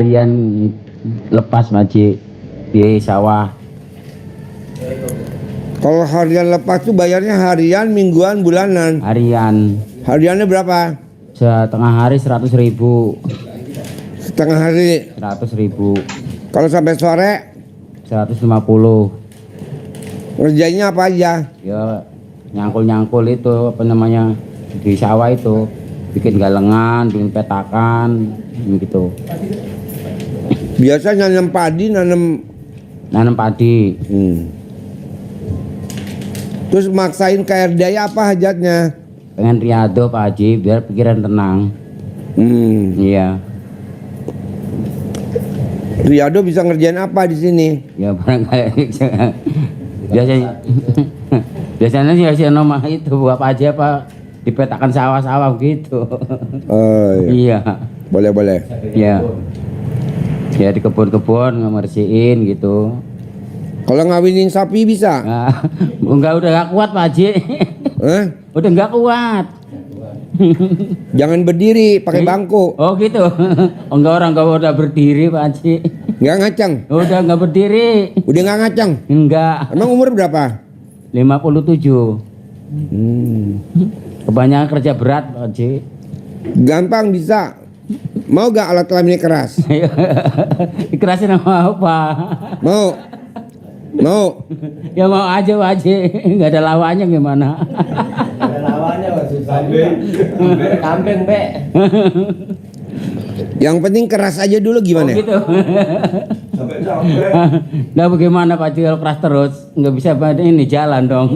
harian lepas Maji di sawah. Kalau harian lepas tuh bayarnya harian, mingguan, bulanan? Harian. Hariannya berapa? Setengah hari 100.000. Setengah hari 100.000. Kalau sampai sore 150. ngerjainnya apa aja? Ya nyangkul itu apa namanya di sawah itu, bikin galengan, bikin petakan gitu. Biasa nanam padi, Nanam padi. Terus maksain ke RDI apa hajatnya? Pengen riado Pak Haji biar pikiran tenang. Iya. Riado bisa ngerjain apa di sini? Ya barangkali biasanya sih nomah itu apa aja Pak, dipetakan sawah-sawah gitu. Oh iya. Boleh. Iya. Ya di kebun-kebun ngebersihin gitu. Kalau ngawinin sapi bisa? Nah, udah gak kuat Pak Haji. Udah gak kuat. Jangan berdiri, pakai bangku. Oh gitu. Enggak, orang udah berdiri Pak Haji. Nggak ngacang? Udah nggak berdiri. Udah nggak ngacang? Enggak. Emang umur berapa? 57. Kebanyakan kerja berat Pak Haji. Gampang bisa. Mau gak alat kelaminnya keras? Dikerasin sama apa? Mau? Ya mau aja Pak Haji. Nggak ada lawannya gimana? Ada lawannya kambing be. Yang penting keras aja dulu gimana? Oh, gitu. Nah bagaimana Pak Haji kalau keras terus nggak bisa ini jalan dong.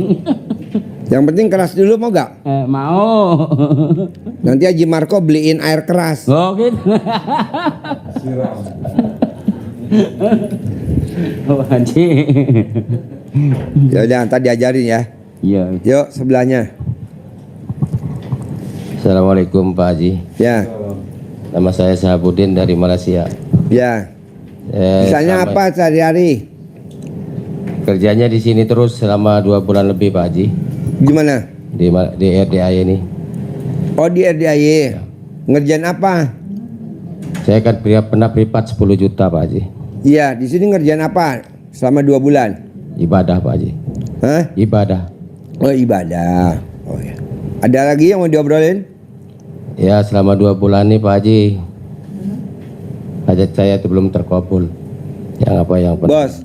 Yang penting keras dulu, mau gak? Mau. Nanti Haji Marco beliin air keras. Oh gitu. Oh Haji. Ya udah, ntar diajarin ya. Iya. Yuk sebelahnya. Assalamualaikum Pak Haji. Ya. Nama saya Sahabudin dari Malaysia. Ya. Misalnya apa sehari-hari? Kerjanya di sini terus selama 2 bulan lebih Pak Haji. Gimana? Di RDI ini. Oh di RDI. Ngerjain apa? Saya kan pernah privat 10 juta Pak Haji. Iya, di sini ngerjain apa selama 2 bulan? Ibadah Pak Haji. Hah? Ibadah. Oh ibadah. Oh ya. Ada lagi yang mau diobrolin? Ya selama 2 bulan nih Pak Haji, hajat saya itu belum terkabul. Bos,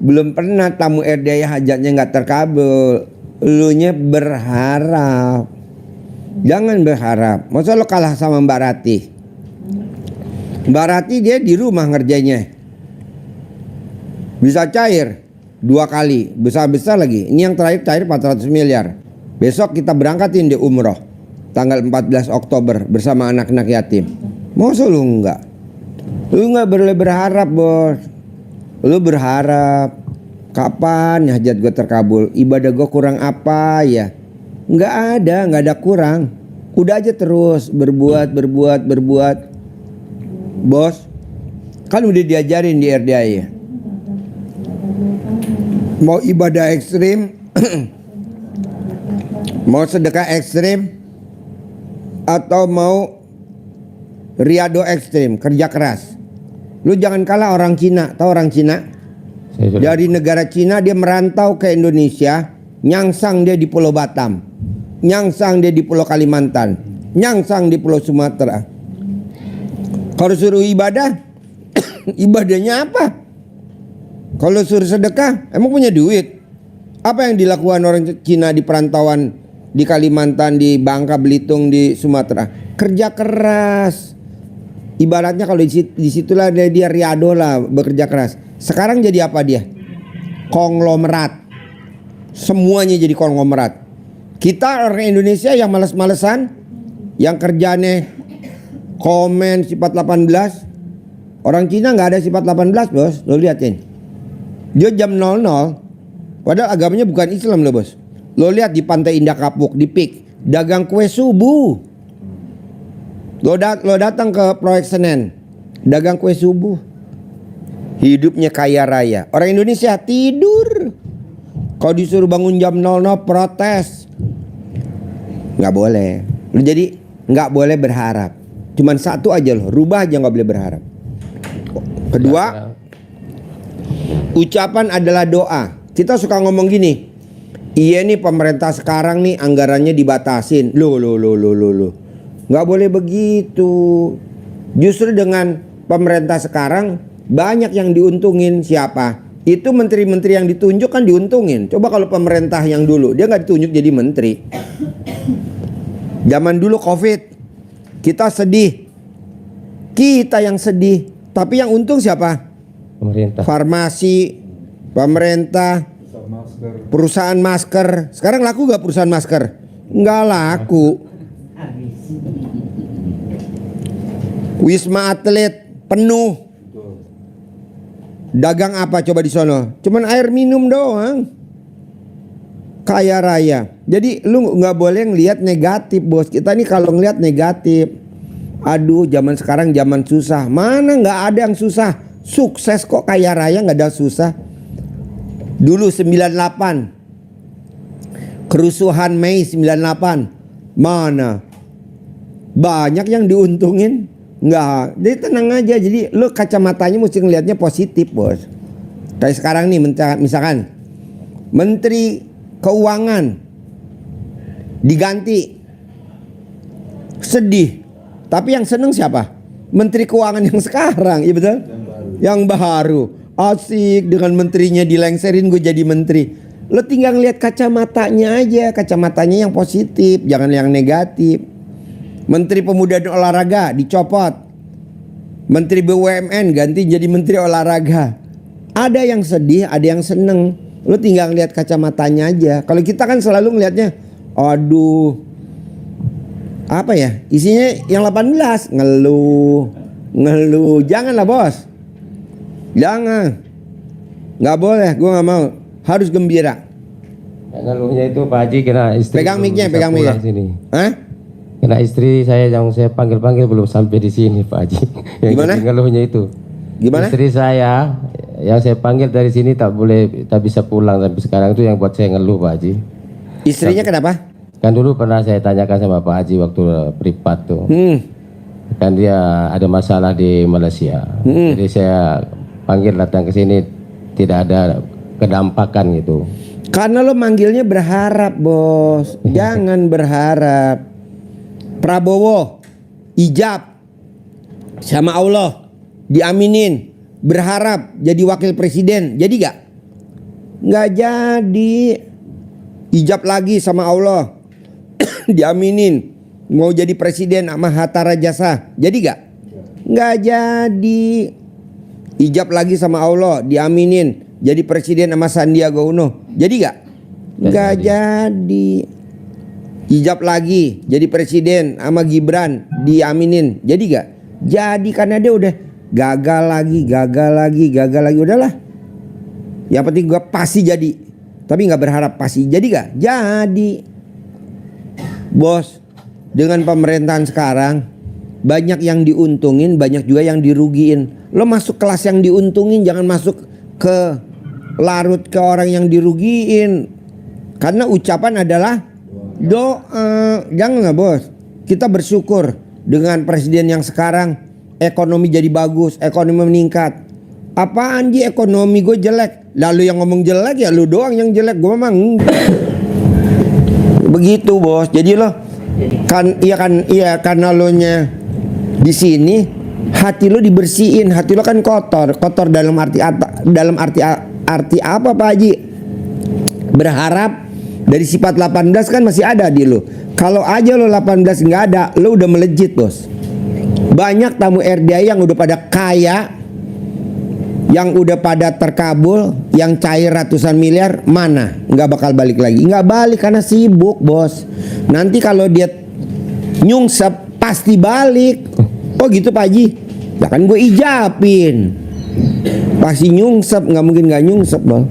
belum pernah tamu RDI hajatnya nggak terkabul. Elunya berharap. Jangan berharap. Masa lo kalah sama Mbak Rati? Mbak Rati dia di rumah ngerjainnya. Bisa cair 2 kali, besar-besar lagi. Ini yang terakhir cair 400 miliar. Besok kita berangkatin di umroh tanggal 14 Oktober bersama anak-anak yatim. Masa lu enggak? Lu enggak boleh berharap, bos. Lu berharap kapan hajat gue terkabul, ibadah gue kurang apa ya? Enggak ada kurang. Udah aja terus berbuat. Bos, kan udah diajarin di RDI ya. Mau ibadah ekstrim, mau sedekah ekstrim, atau mau riado ekstrim, kerja keras. Lu jangan kalah orang Cina. Tahu orang Cina? Dari negara Cina dia merantau ke Indonesia, nyangsang dia di Pulau Batam, nyangsang dia di Pulau Kalimantan, nyangsang di Pulau Sumatera. Kalau suruh ibadah, ibadahnya apa? Kalau suruh sedekah, emang punya duit? Apa yang dilakukan orang Cina di perantauan di Kalimantan, di Bangka Belitung, di Sumatera? Kerja keras. Ibaratnya kalau di situlah dia riado lah, bekerja keras. Sekarang jadi apa dia? Konglomerat. Semuanya jadi konglomerat. Kita orang Indonesia yang males-malesan, yang kerjanya komen sifat 18. Orang Cina nggak ada sifat 18, bos. Lo liatin. Dia jam 00. Padahal agamanya bukan Islam loh, bos. Lo lihat di Pantai Indah Kapuk, di PIK, dagang kue subuh. Lo datang ke Proyek Senen, dagang kue subuh. Hidupnya kaya raya. Orang Indonesia tidur. Kalau disuruh bangun jam 00 protes. Nggak boleh. Lo jadi nggak boleh berharap. Cuman satu aja lo, rubah aja, nggak boleh berharap. Kedua, ucapan adalah doa. Kita suka ngomong gini, iya nih pemerintah sekarang nih anggarannya dibatasin. Loh. Nggak boleh begitu. Justru dengan pemerintah sekarang banyak yang diuntungin. Siapa? Itu menteri-menteri yang ditunjuk kan diuntungin. Coba kalau pemerintah yang dulu, dia nggak ditunjuk jadi menteri. Zaman dulu COVID, kita sedih. Kita yang sedih. Tapi yang untung siapa? Pemerintah. Farmasi, pemerintah, perusahaan masker. Sekarang laku gak perusahaan masker? Nggak laku. Wisma Atlet penuh. Dagang apa coba di sono? Cuman air minum doang. Kaya raya. Jadi lu nggak boleh ngelihat negatif, bos. Kita nih kalau ngelihat negatif, aduh zaman sekarang zaman susah. Mana nggak ada yang susah. Sukses kok, kaya raya nggak ada susah. Dulu 98 kerusuhan Mei 98, mana banyak yang diuntungin? Nggak. Jadi tenang aja. Jadi lu kacamatanya mesti ngelihatnya positif, bos. Kayak sekarang nih misalkan Menteri Keuangan diganti, sedih. Tapi yang seneng siapa? Menteri Keuangan yang sekarang, iya betul? Yang baru. Asik, dengan menterinya dilengserin gue jadi menteri. Lo tinggal lihat kacamatanya aja, kacamatanya yang positif, jangan yang negatif. Menteri Pemuda dan Olahraga dicopot, Menteri BUMN ganti jadi Menteri Olahraga. Ada yang sedih, ada yang seneng. Lo tinggal lihat kacamatanya aja. Kalau kita kan selalu ngelihatnya, aduh, apa ya, isinya yang 18, ngeluh. Janganlah, bos. Jangan. Nggak boleh, gue nggak mau. Harus gembira. Ngeluhnya itu Pak Haji kena istri. Pegang belum mic-nya, bisa pegang mic-nya. pulang sini. Hah? Kena istri saya yang saya panggil belum sampai di sini Pak Haji. Yang Gimana? jadi ngeluhnya itu. Gimana? Istri saya yang saya panggil dari sini tak bisa pulang sampai sekarang, itu yang buat saya ngeluh Pak Haji. Istrinya kenapa? Kan dulu pernah saya tanyakan sama Pak Haji waktu privat tuh. Kan dia ada masalah di Malaysia. Jadi saya panggil datang ke sini, tidak ada kedampakan gitu. Karena lo manggilnya berharap, bos. Jangan berharap. Prabowo ijab sama Allah, diaminin, berharap jadi wakil presiden, jadi gak? Nggak jadi. Ijab lagi sama Allah, diaminin, mau jadi presiden sama Hatta Rajasa, jadi gak? Nggak jadi. Ijab lagi sama Allah, diaminin, jadi presiden sama Sandiaga Uno, jadi gak? Nggak jadi. Ijab lagi, jadi presiden sama Gibran, diaminin, jadi gak? Jadi, karena dia udah gagal lagi, udahlah. Yang penting gue pasti jadi, tapi nggak berharap pasti jadi gak? Jadi, bos. Dengan pemerintahan sekarang banyak yang diuntungin, banyak juga yang dirugiin. Lo masuk kelas yang diuntungin, jangan masuk ke larut ke orang yang dirugiin. Karena ucapan adalah doa. Janganlah, bos. Kita bersyukur dengan presiden yang sekarang, ekonomi jadi bagus, ekonomi meningkat. Apaan di ekonomi gue jelek? Lalu yang ngomong jelek ya lu doang yang jelek, gue memang begitu, bos. Jadi lo iya karena lo nya di sini, hati lo dibersihin. Hati lo kan kotor dalam arti apa Pak Haji? Berharap dari sifat 18 kan masih ada di lo. Kalau aja lo 18 nggak ada, lo udah melejit, bos. Banyak tamu RDI yang udah pada kaya, yang udah pada terkabul, yang cair ratusan miliar, mana? Nggak bakal balik lagi. Nggak balik karena sibuk, bos. Nanti kalau dia nyungsep pasti balik. Oh gitu Pak Haji? Ya kan gue ijabin. Pasti nyungsep, nggak mungkin nggak nyungsep, bos.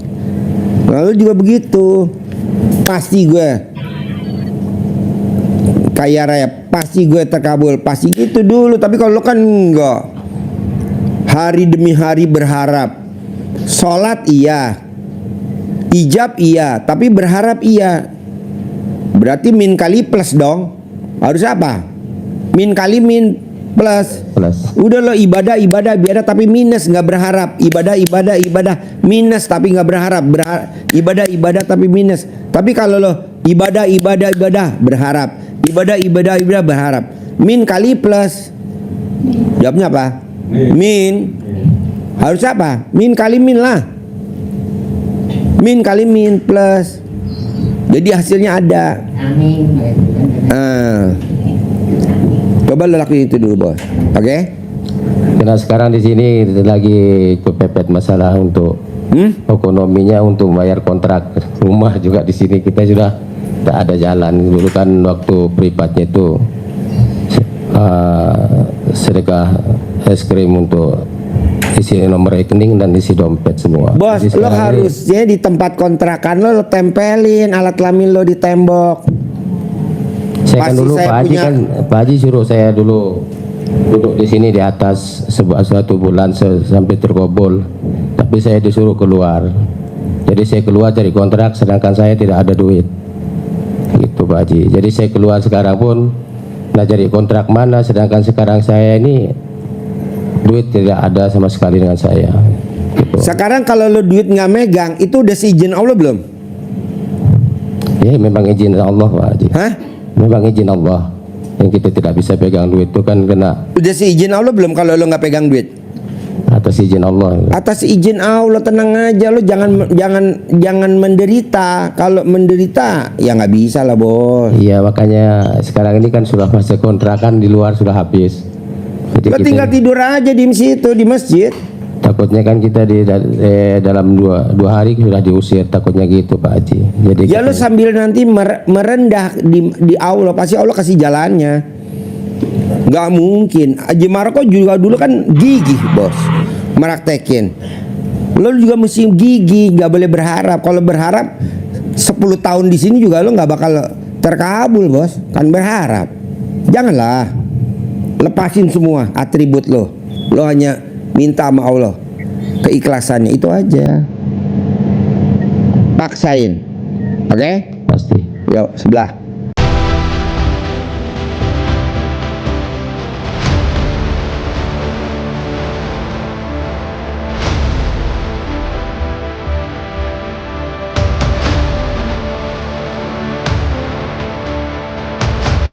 Lalu juga begitu. Pasti gue kaya raya, pasti gue terkabul, pasti gitu dulu. Tapi kalau lo kan enggak, hari demi hari berharap. Sholat iya, ijab iya, tapi berharap iya. Berarti min kali plus dong. Harus apa? Min kali min Plus. Plus. Udah lo ibadah tapi minus, nggak berharap. Ibadah minus tapi nggak berharap. Ibadah tapi minus. Tapi kalau lo ibadah berharap. Ibadah berharap. Min kali plus. Jawabnya apa? Min. Harus apa? Min kali min lah. Min kali min plus. Jadi hasilnya ada. Coba lo lakuin itu dulu, bos. Oke? Karena sekarang di sini lagi kepepet masalah untuk ekonominya, untuk bayar kontrak rumah juga di sini kita sudah tak ada jalan. Dulu kan waktu privatnya itu sedekah es krim untuk isi nomor rekening dan isi dompet semua. Bos, Jadi lo sekarang ini- harusnya di tempat kontrakan lo tempelin alat kelamin lo di tembok. Saya kan Pasti dulu saya Pak Haji punya- kan Pak Haji suruh saya dulu duduk di sini di atas suatu bulan sampai tergobol, tapi saya disuruh keluar. Jadi saya keluar cari kontrak sedangkan saya tidak ada duit. Gitu Pak Haji. Jadi saya keluar sekarang pun nah cari kontrak mana, sedangkan sekarang saya ini duit tidak ada sama sekali dengan saya. Gitu. Sekarang kalau lo duit nggak megang, itu udah seizin Allah belum? Ya memang izin Allah Pak Haji. Hah? Memang izin Allah. Yang kita tidak bisa pegang duit itu kan kena Udah seizin Allah belum kalau lo nggak pegang duit? atas izin Allah. Atas izin Allah, tenang aja lo, jangan menderita. Kalau menderita ya nggak bisa lah, bos. Iya makanya sekarang ini kan sudah masa kontrakan di luar sudah habis. Jadi Lo kita tinggal tidur aja di situ di masjid. takutnya kan kita dalam dua hari sudah diusir, takutnya gitu Pak Haji. Jadi Ya lo kita- sambil nanti merendah di Allah, pasti Allah kasih jalannya. Nggak mungkin. Haji Maroko juga dulu kan gigih, bos, meraktekin. Lo juga mesti gigih, nggak boleh berharap. Kalau berharap 10 tahun di sini juga lo nggak bakal terkabul, bos. Kan berharap. Janganlah. Lepasin semua atribut lo. Lo hanya minta sama Allah keikhlasannya, itu aja. Paksain. Oke? pasti. Yuk, sebelah.